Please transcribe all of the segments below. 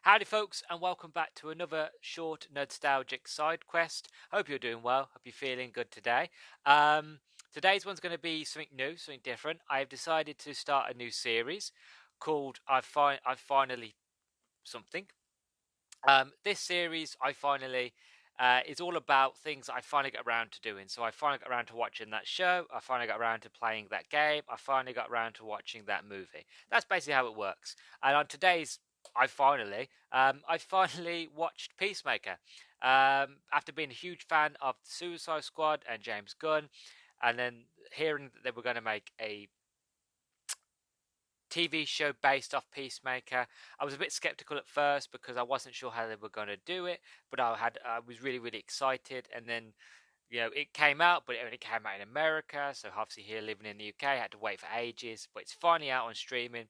Howdy folks, and welcome back to another short Nerdstalgic side quest. Hope you're doing well, hope you're feeling good today. Today's one's going to be something new, something different. I've decided to start a new series called I've finally something. This series is all about things I finally got around to doing. So I finally got around to watching that show, I finally got around to playing that game, I finally got around to watching that movie. That's basically how it works. And on today's I finally watched Peacemaker. After being a huge fan of the Suicide Squad and James Gunn, and then hearing that they were going to make a TV show based off Peacemaker, I was a bit skeptical at first because I wasn't sure how they were going to do it, but I was really excited. And then it came out, but it only came out in America, so obviously here living in the UK, I had to wait for ages. But it's finally out on streaming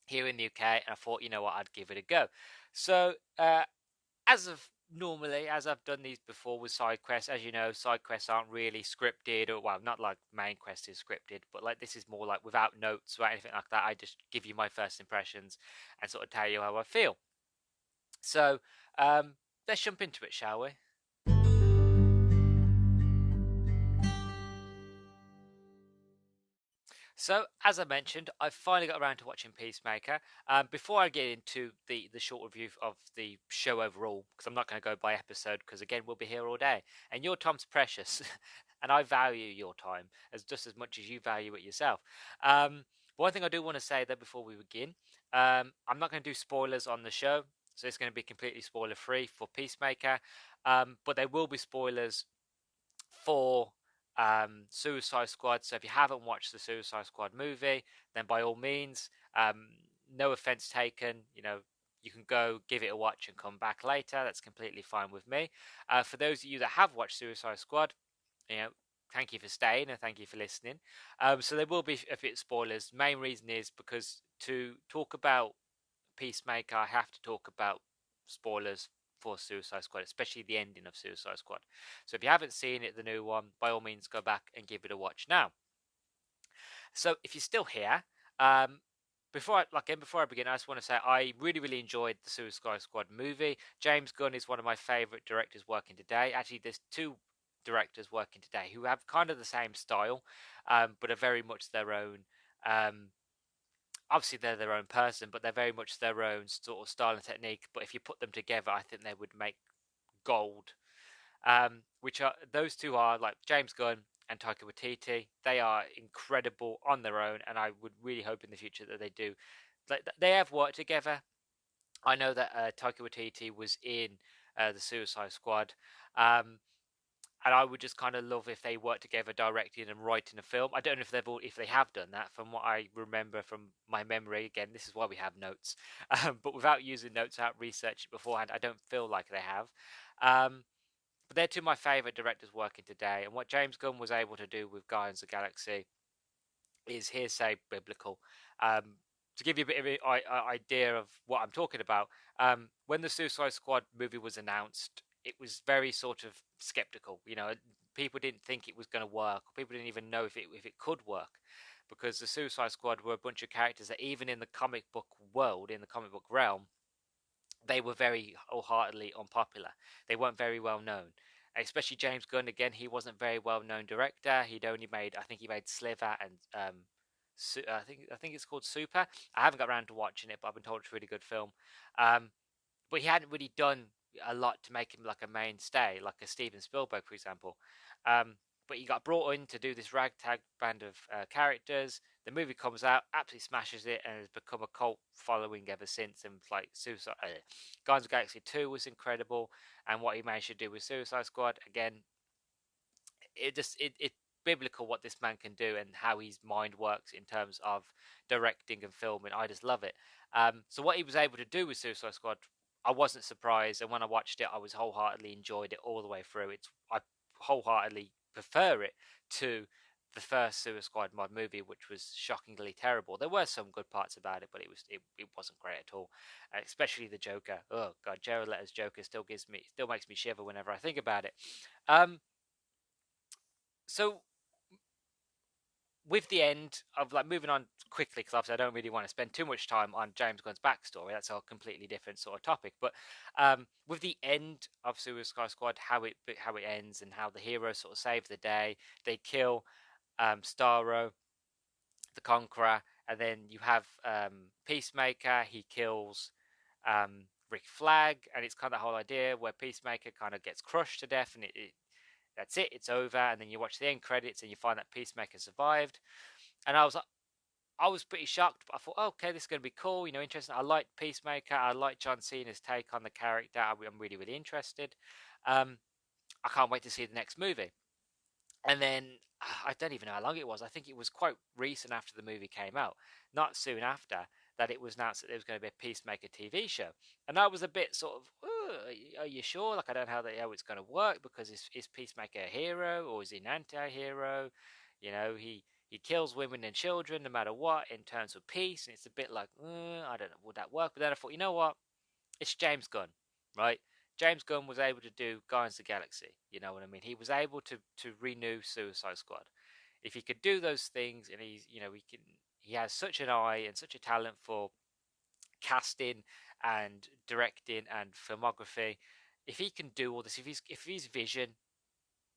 here in the UK, and I thought, you know what, I'd give it a go. So as I've done these before with side quests, as you know, side quests aren't really scripted, or well, not like main quest is scripted, but like this is more like without notes or anything like that. I just give you my first impressions and sort of tell you how I feel. So let's jump into it, shall we? So, as I mentioned, I've finally got around to watching Peacemaker. Before I get into the short review of the show overall, because I'm not going to go by episode, because again, we'll be here all day, and your time's precious, and I value your time as just as much as you value it yourself. One thing I do want to say though before we begin, I'm not going to do spoilers on the show, so it's going to be completely spoiler free for Peacemaker, but there will be spoilers for Suicide Squad. So if you haven't watched the Suicide Squad movie, then by all means, no offense taken. You can go give it a watch and come back later. That's completely fine with me. For those of you that have watched Suicide Squad, thank you for staying and thank you for listening. So there will be a bit spoilers. Main reason is because to talk about Peacemaker, I have to talk about spoilers for Suicide Squad, especially the ending of Suicide Squad. So if you haven't seen it, the new one, by all means go back and give it a watch now. So if you're still here, before I begin, I just want to say I really enjoyed the Suicide Squad movie. James Gunn is one of my favorite directors working today. Actually, there's two directors working today who have kind of the same style, but are very much their own. Obviously, they're their own person, but they're very much their own sort of style and technique. But if you put them together, I think they would make gold. Which are those two are like James Gunn and Taika Waititi. They are incredible on their own, and I would really hope in the future that they do. Like they have worked together. I know that Taika Waititi was in the Suicide Squad. And I would just kind of love if they work together directing and writing a film. I don't know if they have done that. From what I remember from my memory, again, this is why we have notes. But without using notes, out research beforehand, I don't feel like they have. But they're two of my favorite directors working today. And what James Gunn was able to do with Guardians of the Galaxy is hearsay biblical. To give you a bit of an idea of what I'm talking about, when the Suicide Squad movie was announced, it was very sort of skeptical. People didn't think it was going to work. People didn't even know if it could work, because the Suicide Squad were a bunch of characters that even in the comic book world, in the comic book realm, they were very wholeheartedly unpopular. They weren't very well known. Especially James Gunn, again, he wasn't a very well known director. I think he made Sliver and I think it's called Super. I haven't got around to watching it, but I've been told it's a really good film. But he hadn't really done a lot to make him like a mainstay, like a Steven Spielberg, for example. But he got brought in to do this ragtag band of characters. The movie comes out, absolutely smashes it, and has become a cult following ever since. And like Guardians of the Galaxy 2 was incredible, and what he managed to do with Suicide Squad, again, it's biblical what this man can do and how his mind works in terms of directing and filming. I just love it. So what he was able to do with Suicide Squad, I wasn't surprised, and when I watched it, I was wholeheartedly enjoyed it all the way through. I wholeheartedly prefer it to the first Suicide Squad mod movie, which was shockingly terrible. There were some good parts about it, but it wasn't great at all. Especially the Joker. Oh god, Jared Leto's Joker still makes me shiver whenever I think about it. So with the end of like moving on quickly, because obviously I don't really want to spend too much time on James Gunn's backstory. That's a completely different sort of topic. But with the end of Suicide Squad, how it ends and how the heroes sort of save the day, they kill Starro, the Conqueror, and then you have Peacemaker. He kills Rick Flag, and it's kind of the whole idea where Peacemaker kind of gets crushed to death, and that's it. It's over, and then you watch the end credits, and you find that Peacemaker survived. And I was pretty shocked, but I thought, oh, okay, this is going to be cool, interesting. I like Peacemaker. I like John Cena's take on the character. I'm really, really interested. Um, I can't wait to see the next movie. And then I don't even know how long it was. I think it was quite recent after the movie came out, not soon after, that it was announced that there was going to be a Peacemaker TV show. And I was a bit sort of, are you sure? Like, I don't know how it's going to work, because is Peacemaker a hero or is he an anti-hero? He kills women and children no matter what in terms of peace. And it's a bit like, I don't know, would that work? But then I thought, you know what? It's James Gunn, right? James Gunn was able to do Guardians of the Galaxy. You know what I mean? He was able to renew Suicide Squad. If he could do those things, and he has such an eye and such a talent for casting and directing and filmography. If he can do all this, if his vision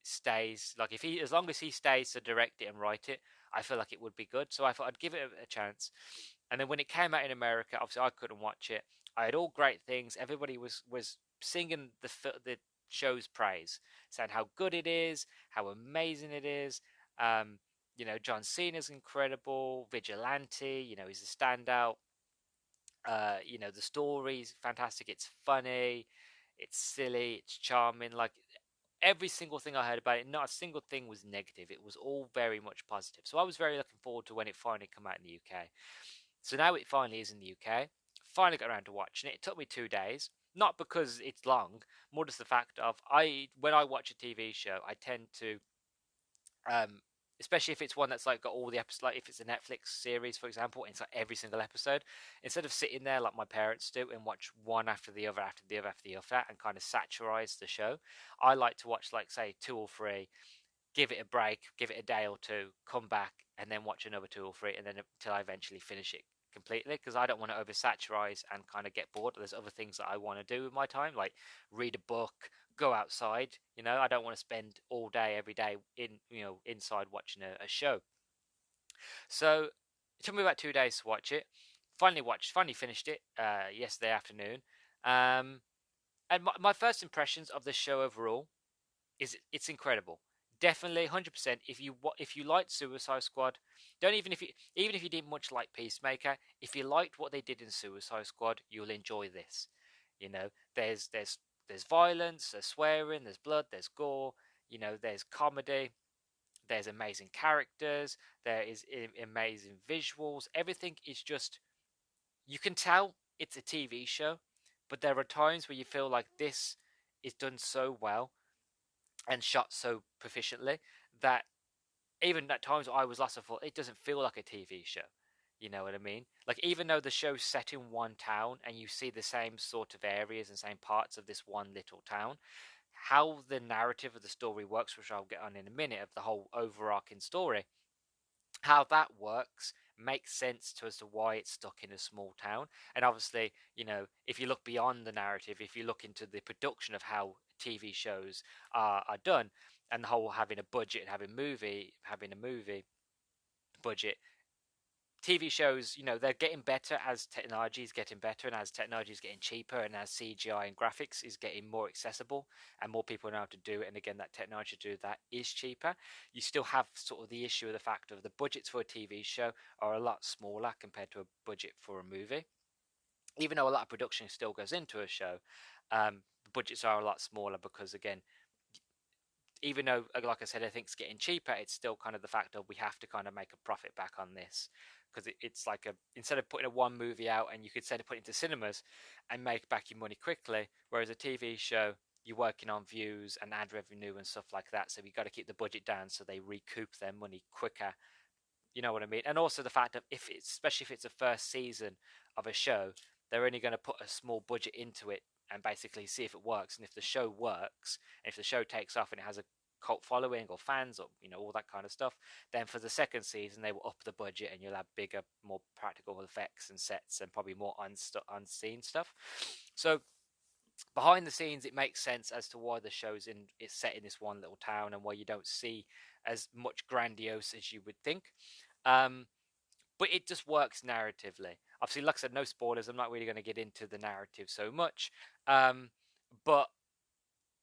stays, like if he as long as he stays to direct it and write it, I feel like it would be good. So I thought I'd give it a chance. And then when it came out in America, obviously I couldn't watch it. I had all great things. Everybody was singing the show's praise, saying how good it is, how amazing it is. Um, John Cena's incredible, Vigilante. He's a standout. The story's fantastic. It's funny, it's silly, it's charming. Like every single thing I heard about it, not a single thing was negative. It was all very much positive. So I was very looking forward to when it finally came out in the UK. So now it finally is in the UK. Finally got around to watching it. It took me 2 days. Not because it's long, more just the fact of when I watch a TV show, I tend to um, especially if it's one that's like got all the episodes, like if it's a Netflix series, for example, and it's like every single episode, instead of sitting there like my parents do and watch one after the other, after the other, after the other, and kind of satirize the show, I like to watch like say 2 or 3, give it a break, give it a day or two, come back, and then watch another 2 or 3, and then until I eventually finish it completely, because I don't want to oversaturize and kind of get bored. There's other things that I want to do with my time, like read a book, go outside. I don't want to spend all day every day inside watching a show. So it took me about 2 days to watch it. Finally finished it yesterday afternoon. And my first impressions of the show overall is it's incredible. Definitely 100%. If you liked Suicide Squad, don't even if you didn't much like Peacemaker, if you liked what they did in Suicide Squad, you'll enjoy this. There's violence, there's swearing, there's blood, there's gore, there's comedy, there's amazing characters, there is amazing visuals. Everything is just, you can tell it's a TV show, but there are times where you feel like this is done so well and shot so proficiently that even at times I was lost, I thought it doesn't feel like a TV show. You know what I mean? Like even though the show's set in one town and you see the same sort of areas and same parts of this one little town, how the narrative of the story works, which I'll get on in a minute, of the whole overarching story, how that works makes sense to as to why it's stuck in a small town. And obviously, if you look beyond the narrative, if you look into the production of how TV shows are done, and the whole having a budget and having a movie budget, TV shows, they're getting better as technology is getting better, and as technology is getting cheaper, and as CGI and graphics is getting more accessible, and more people know how to do it. And again, that technology to do that is cheaper. You still have sort of the issue of the fact of the budgets for a TV show are a lot smaller compared to a budget for a movie. Even though a lot of production still goes into a show, the budgets are a lot smaller because, again, even though, like I said, I think it's getting cheaper, it's still kind of the fact of we have to kind of make a profit back on this, because it's like instead of putting a one movie out and you could send it put it into cinemas and make back your money quickly, whereas a TV show you're working on views and ad revenue and stuff like that, so you got to keep the budget down so they recoup their money quicker. You know what I mean? And also the fact that especially if it's the first season of a show, they're only going to put a small budget into it and basically see if it works. And if the show works, and if the show takes off and it has a cult following or fans or all that kind of stuff. Then for the second season they will up the budget and you'll have bigger, more practical effects and sets and probably more unseen stuff. So behind the scenes it makes sense as to why the show's in it's set in this one little town and why you don't see as much grandiose as you would think. um but it just works narratively. Obviously, like I said, no spoilers. I'm not really going to get into the narrative so much. But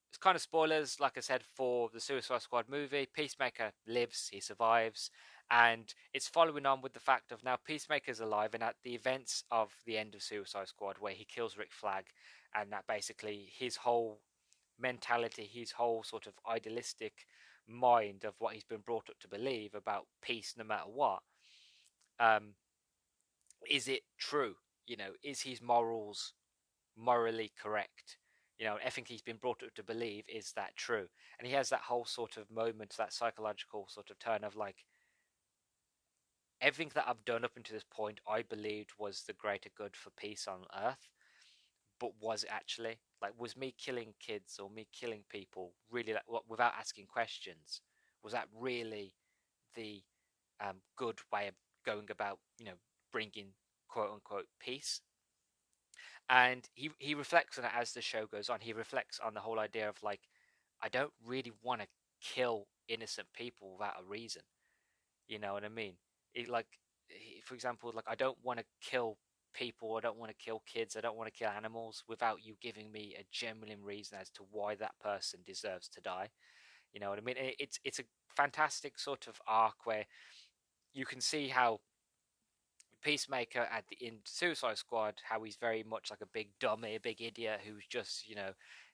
it's kind of spoilers, like I said, for the Suicide Squad movie. Peacemaker lives, he survives, and it's following on with the fact of now Peacemaker's alive, and at the events of the end of Suicide Squad, where he kills Rick Flag, and that basically his whole mentality, his whole sort of idealistic mind of what he's been brought up to believe about peace no matter what, um, is it true? Is his morals morally correct? Everything he's been brought up to believe, is that true? And he has that whole sort of moment, that psychological sort of turn of like, everything that I've done up until this point, I believed was the greater good for peace on Earth, but was it actually? Like, was me killing kids or me killing people really, like, without asking questions, was that really the good way of going about, bringing quote unquote peace? And he reflects on it as the show goes on. He reflects on the whole idea of like, I don't really want to kill innocent people without a reason. You know what I mean? Like, for example, like, I don't want to kill people. I don't want to kill kids. I don't want to kill animals without you giving me a genuine reason as to why that person deserves to die. You know what I mean? It's a fantastic sort of arc where you can see how Peacemaker in Suicide Squad, how he's very much like a big dummy, a big idiot who's just,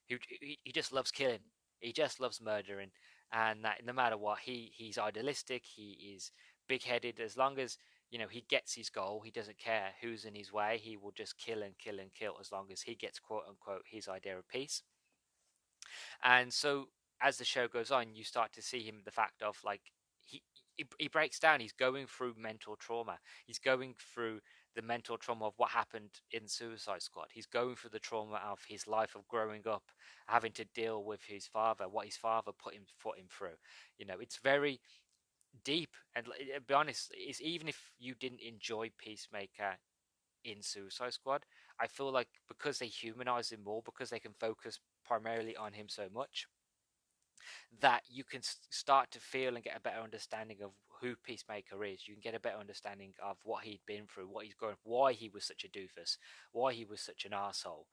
he just loves killing. He just loves murdering, and that no matter what, he's idealistic. He is big headed. As long as he gets his goal, he doesn't care who's in his way. He will just kill and kill and kill as long as he gets quote unquote his idea of peace. And so as the show goes on, you start to see him the fact of like, he breaks down. He's going through mental trauma. He's going through the mental trauma of what happened in Suicide Squad. He's going through the trauma of his life of growing up, having to deal with his father, what his father put him through. It's very deep. And to be honest, is even if you didn't enjoy Peacemaker in Suicide Squad, I feel like because they humanize him more, because they can focus primarily on him so much, that you can start to feel and get a better understanding of who Peacemaker is. You can get a better understanding of what he'd been through, what he's going, why he was such a doofus, why he was such an asshole,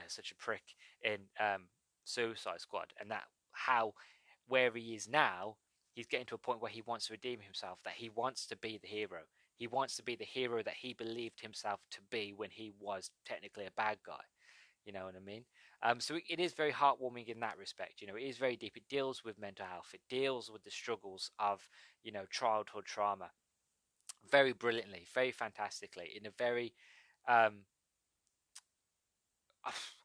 such a prick in Suicide Squad, and that how where he is now, he's getting to a point where he wants to redeem himself, that he wants to be the hero. He wants to be the hero that he believed himself to be when he was technically a bad guy. You know what I mean? So it is very heartwarming in that respect. It is very deep. It deals with mental health. It deals with the struggles of, childhood trauma very brilliantly, very fantastically, in a very, um,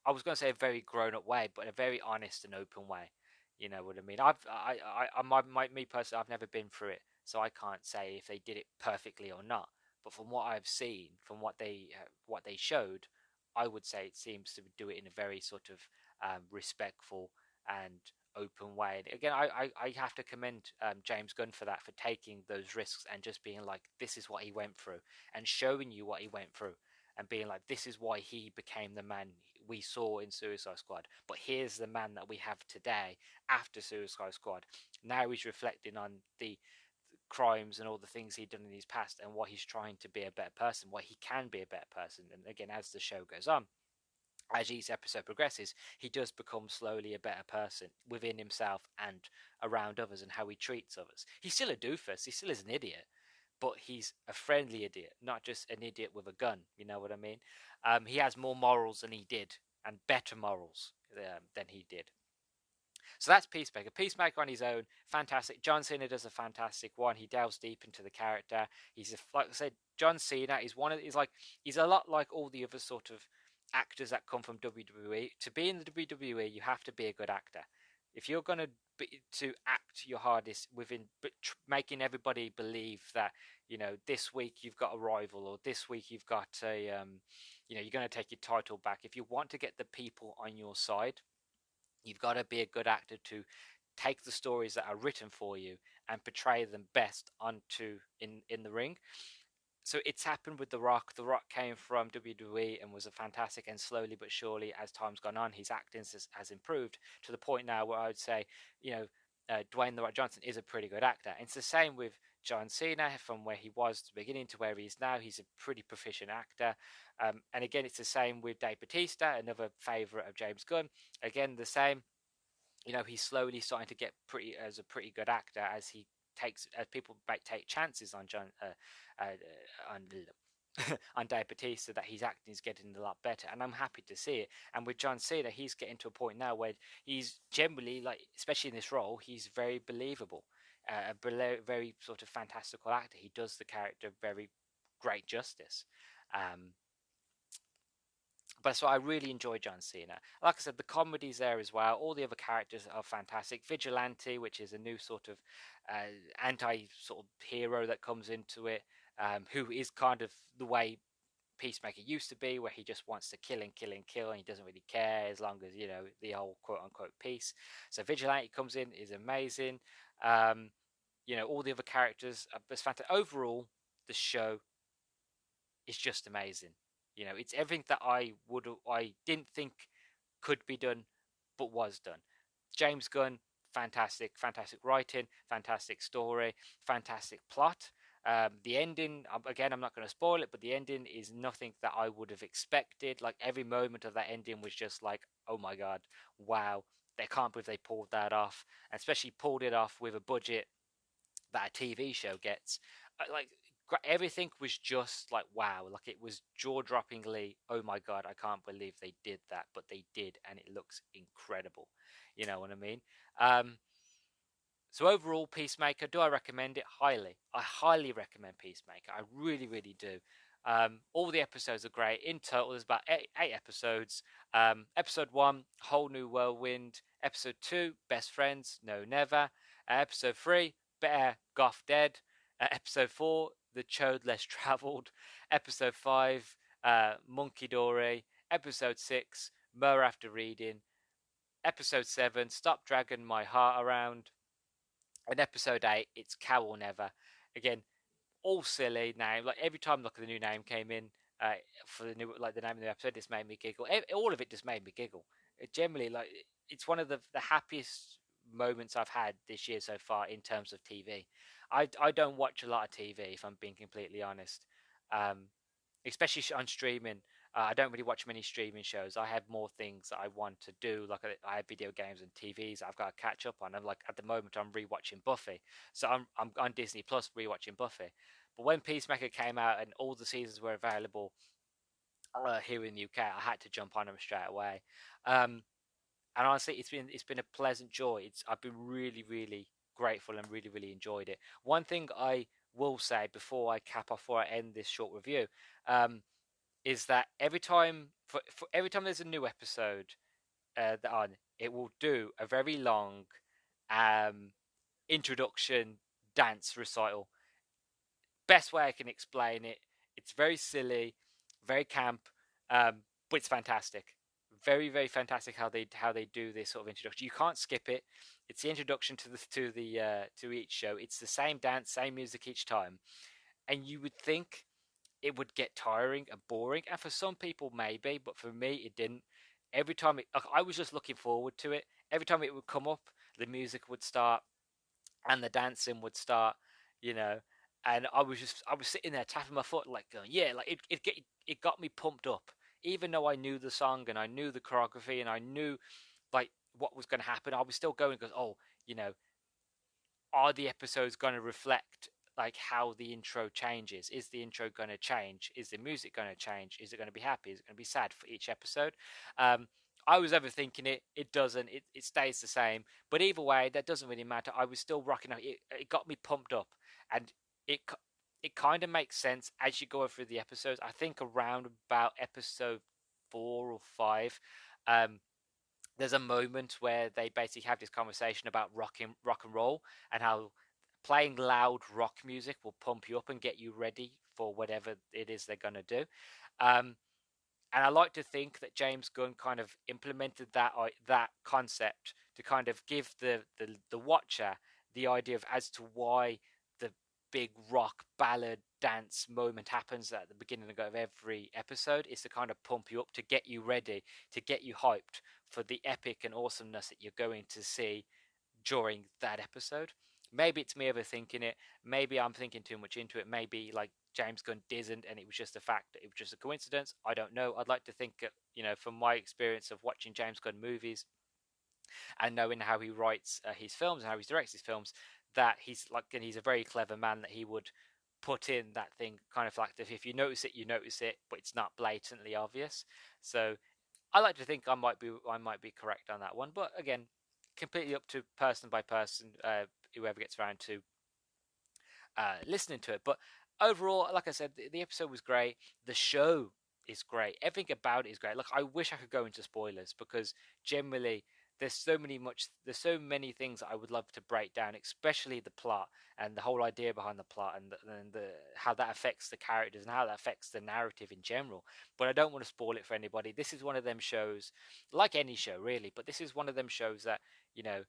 I was going to say a very grown-up way, but in a very honest and open way. You know what I mean? Me personally, I've never been through it, so I can't say if they did it perfectly or not. But from what I've seen, from what they showed, I would say it seems to do it in a very sort of respectful and open way. And again, I have to commend James Gunn for that, for taking those risks and just being like, this is what he went through, and showing you what he went through, and being like, this is why he became the man we saw in Suicide Squad. But here's the man that we have today after Suicide Squad. Now he's reflecting on the crimes and all the things he'd done in his past, and why he's trying to be a better person, why he can be a better person. And again, as the show goes on, as each episode progresses, he does become slowly a better person within himself and around others, and how he treats others. He's still a doofus, he still is an idiot, but he's a friendly idiot, not just an idiot with a gun. You know what I mean? He has more morals than he did, and better morals than he did. So that's Peacemaker. Peacemaker on his own, fantastic. John Cena does a fantastic one. He delves deep into the character. Like I said, John Cena is he's a lot like all the other sort of actors that come from WWE. To be in the WWE, you have to be a good actor. If you're going to act your hardest within making everybody believe that, this week you've got a rival, or this week you've got a you're going to take your title back. If you want to get the people on your side, you've got to be a good actor to take the stories that are written for you and portray them best onto in the ring. So it's happened with The Rock. The Rock came from WWE and was a fantastic, and slowly but surely, as time's gone on, his acting has improved to the point now where I would say, you know, Dwayne The Rock Johnson is a pretty good actor. And it's the same with John Cena, from where he was at the beginning to where he is now. He's a pretty proficient actor. And again, it's the same with Dave Bautista, another favourite of James Gunn. Again, the same. He's slowly starting to get a pretty good actor as people might take chances on John on on Dave Bautista, that his acting is getting a lot better, and I'm happy to see it. And with John Cena, he's getting to a point now where he's generally, like, especially in this role, he's very believable, very sort of fantastical actor. He does the character very great justice. Um, but so I really enjoy John Cena. Like I said, the comedy's there as well. All the other characters are fantastic. Vigilante, which is a new sort of anti sort of hero that comes into it, who is kind of the way Peacemaker used to be, where he just wants to kill and kill and kill, and he doesn't really care as long as the whole quote unquote peace. So Vigilante comes in, is amazing. All the other characters are fantastic. Overall, the show is just amazing. It's everything that I didn't think could be done, but was done. James Gunn, fantastic, fantastic writing, fantastic story, fantastic plot. The ending, again, I'm not going to spoil it, but the ending is nothing that I would have expected. Like, every moment of that ending was just like, oh my god, wow, they can't believe they pulled that off, and especially pulled it off with a budget that a TV show gets. Like, everything was just like, wow, like, it was jaw-droppingly, oh my god, I can't believe they did that, but they did, and it looks incredible. You know what I mean? So overall, Peacemaker, do I recommend it? Highly. I highly recommend Peacemaker. I really, really do. All the episodes are great. In total, there's about eight episodes. Episode 1, Whole New Whirlwind. Episode 2, Best Friends, No Never. Episode 3, Better Goth Dead. Episode 4, The Chode Less Travelled. Episode 5, Monkey Dory. Episode 6, Mer After Reading. Episode 7, Stop Dragging My Heart Around. And episode 8, it's Cow or Never. Again, all silly name. Like, every time the new name came in, for the name of the episode, this made me giggle. All of it just made me giggle. Generally, like, it's one of the happiest moments I've had this year so far in terms of TV. I don't watch a lot of TV, if I'm being completely honest. Especially on streaming. I don't really watch many streaming shows. I have more things that I want to do. Like, I have video games and TVs I've got to catch up on. And, like, at the moment, I'm rewatching Buffy, so I'm on Disney Plus rewatching Buffy. But when Peacemaker came out and all the seasons were available here in the UK, I had to jump on them straight away. And honestly, it's been a pleasant joy. I've been really, really grateful and really, really enjoyed it. One thing I will say before I end this short review, is that every time there's a new episode on, it will do a very long introduction dance recital. Best way I can explain it. It's very silly, very camp, but it's fantastic. Very, very fantastic how they do this sort of introduction. You can't skip it. It's the introduction to each show. It's the same dance, same music each time, and you would think it would get tiring and boring, and for some people maybe, but for me it didn't. Every time I was just looking forward to it. Every time it would come up, the music would start and the dancing would start, you know, and I was sitting there tapping my foot, like, going, yeah, like, it got me pumped up, even though I knew the song and I knew the choreography and I knew, like, what was going to happen. I was still going, because, oh, you know, are the episodes going to reflect, like, how the intro changes? Is the intro going to change? Is the music going to change? Is it going to be happy? Is it going to be sad for each episode? I was overthinking it. It doesn't. It stays the same. But either way, that doesn't really matter. I was still rocking out. It got me pumped up, and it it kind of makes sense as you go through the episodes. I think around about episode 4 or 5, um, there's a moment where they basically have this conversation about rock and roll, and how playing loud rock music will pump you up and get you ready for whatever it is they're going to do. Um, and I like to think that James Gunn kind of implemented that concept to kind of give the watcher the idea of as to why the big rock ballad dance moment happens at the beginning of every episode is to kind of pump you up, to get you ready, to get you hyped for the epic and awesomeness that you're going to see during that episode. Maybe it's me overthinking it. Maybe I'm thinking too much into it. Maybe like James Gunn didn't, and it was just a fact. It was just a coincidence. I don't know. I'd like to think, from my experience of watching James Gunn movies and knowing how he writes his films and how he directs his films, that he's like, and he's a very clever man. That he would put in that thing kind of like if you notice it, you notice it, but it's not blatantly obvious. So I like to think I might be correct on that one, but again, completely up to person by person, whoever gets around to listening to it. But overall, like I said, the episode was great. The show is great. Everything about it is great. Like I wish I could go into spoilers because generally there's so many things that I would love to break down, especially the plot and the whole idea behind the plot and how that affects the characters and how that affects the narrative in general. But I don't want to spoil it for anybody. This is one of them shows, like any show really, but this is one of them shows that you know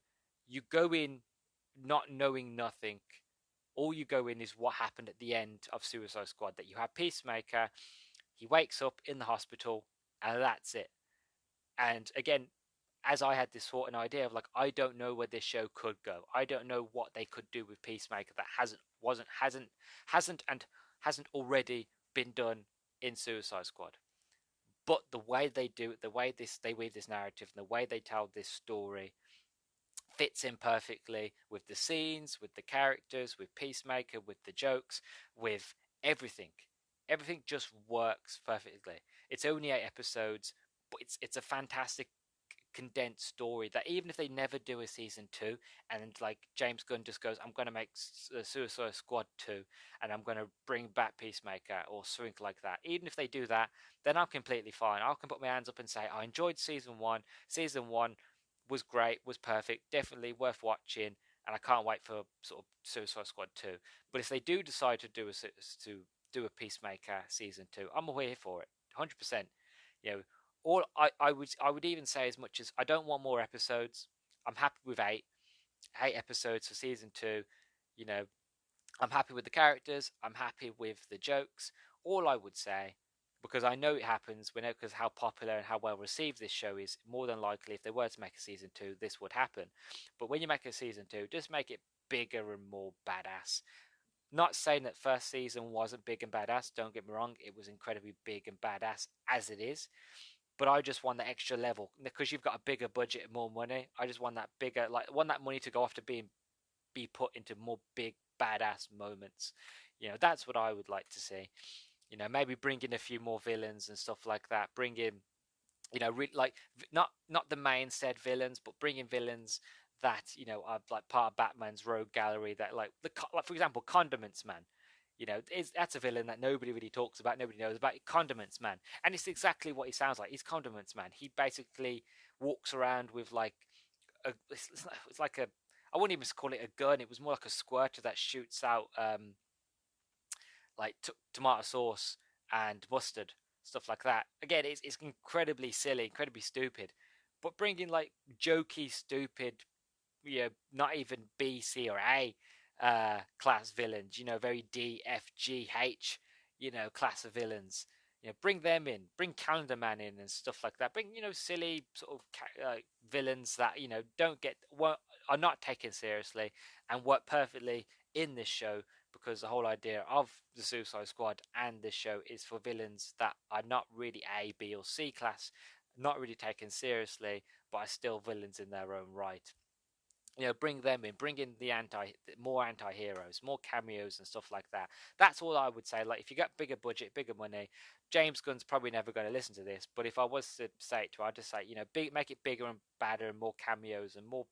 you go in not knowing nothing. All you go in is what happened at the end of Suicide Squad, that you have Peacemaker, he wakes up in the hospital, and that's it. And again, as I had this thought and idea of like, I don't know where this show could go. I don't know what they could do with Peacemaker that hasn't already been done in Suicide Squad. But the way they do it, the way they weave this narrative, and the way they tell this story fits in perfectly with the scenes, with the characters, with Peacemaker, with the jokes, with everything. Everything just works perfectly. It's only 8 episodes, but it's a fantastic condensed story that even if they never do a season 2 and like James Gunn just goes, I'm going to make Suicide Squad 2 and I'm going to bring back Peacemaker or something like that, even if they do that, then I'm completely fine. I can put my hands up and say I enjoyed season 1. Season 1 was great, was perfect, definitely worth watching, and I can't wait for sort of Suicide Squad 2. But if they do decide to do a Peacemaker season 2, I'm all here for it, 100%. You know, all I would even say as much as I don't want more episodes. I'm happy with eight episodes for season 2. You know, I'm happy with the characters. I'm happy with the jokes. All I would say, because I know it happens, we know because how popular and how well received this show is, more than likely if they were to make a season 2, this would happen. But when you make a season 2, just make it bigger and more badass. Not saying that first season wasn't big and badass, don't get me wrong, it was incredibly big and badass as it is. But I just want the extra level because you've got a bigger budget and more money. I just want that bigger, like, want that money to go off to be put into more big badass moments. That's what I would like to see. Maybe bring in a few more villains and stuff like that. Bring in, like, not the main said villains, but bring in villains that are like part of Batman's rogue gallery. That like for example, Condiments Man. That's a villain that nobody really talks about, nobody knows about. Condiments Man, and it's exactly what he sounds like. He's Condiments Man. He basically walks around with like it's like a, I wouldn't even call it a gun. It was more like a squirter that shoots out like tomato sauce and mustard, stuff like that. Again, it's incredibly silly, incredibly stupid, but bringing like jokey, stupid, not even B, C, or A class villains. Very D, F, G, H, class of villains. Bring them in, bring Calendar Man in, and stuff like that. Bring silly sort of villains that don't get are not taken seriously and work perfectly in this show, because the whole idea of the Suicide Squad and this show is for villains that are not really A, B, or C class, not really taken seriously, but are still villains in their own right. Bring them in, bring in more anti-heroes, more cameos and stuff like that. That's all I would say. Like, if you got bigger budget, bigger money, James Gunn's probably never going to listen to this, but if I was to say it to her, I'd just say, make it bigger and badder and more cameos and more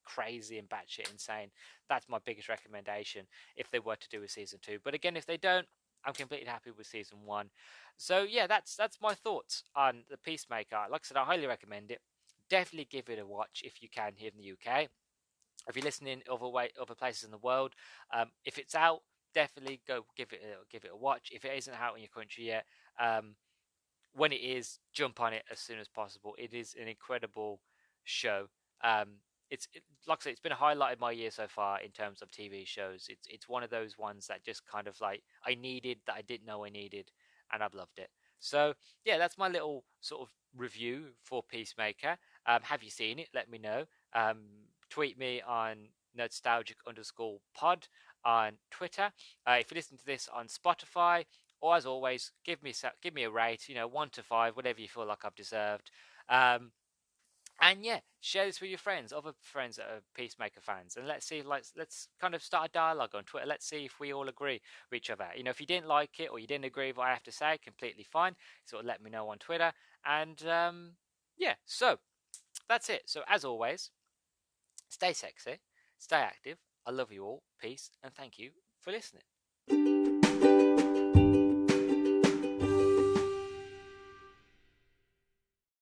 crazy and batshit insane. That's my biggest recommendation if they were to do a season 2. But again, if they don't, I'm completely happy with season 1. So yeah, that's my thoughts on the Peacemaker. Like I said, I highly recommend it. Definitely give it a watch if you can here in the UK. If you're listening other places in the world, if it's out, definitely go give it a watch. If it isn't out in your country yet, when it is, jump on it as soon as possible. It is an incredible show. like I said, it's been a highlight of my year so far in terms of TV shows. It's one of those ones that just kind of like I needed that I didn't know I needed, and I've loved it. So yeah, that's my little sort of review for Peacemaker. Have you seen it? Let me know. Tweet me on Nerdstalgic_pod on Twitter. If you listen to this on Spotify, or as always, give me a rate. 1 to 5, whatever you feel like I've deserved. And yeah, share this with your friends, other friends that are Peacemaker fans, and let's see, let's kind of start a dialogue on Twitter. Let's see if we all agree with each other. If you didn't like it or you didn't agree with what I have to say, completely fine. Sort of let me know on Twitter, and yeah, so that's it. So as always, stay sexy, stay active. I love you all. Peace, and thank you for listening.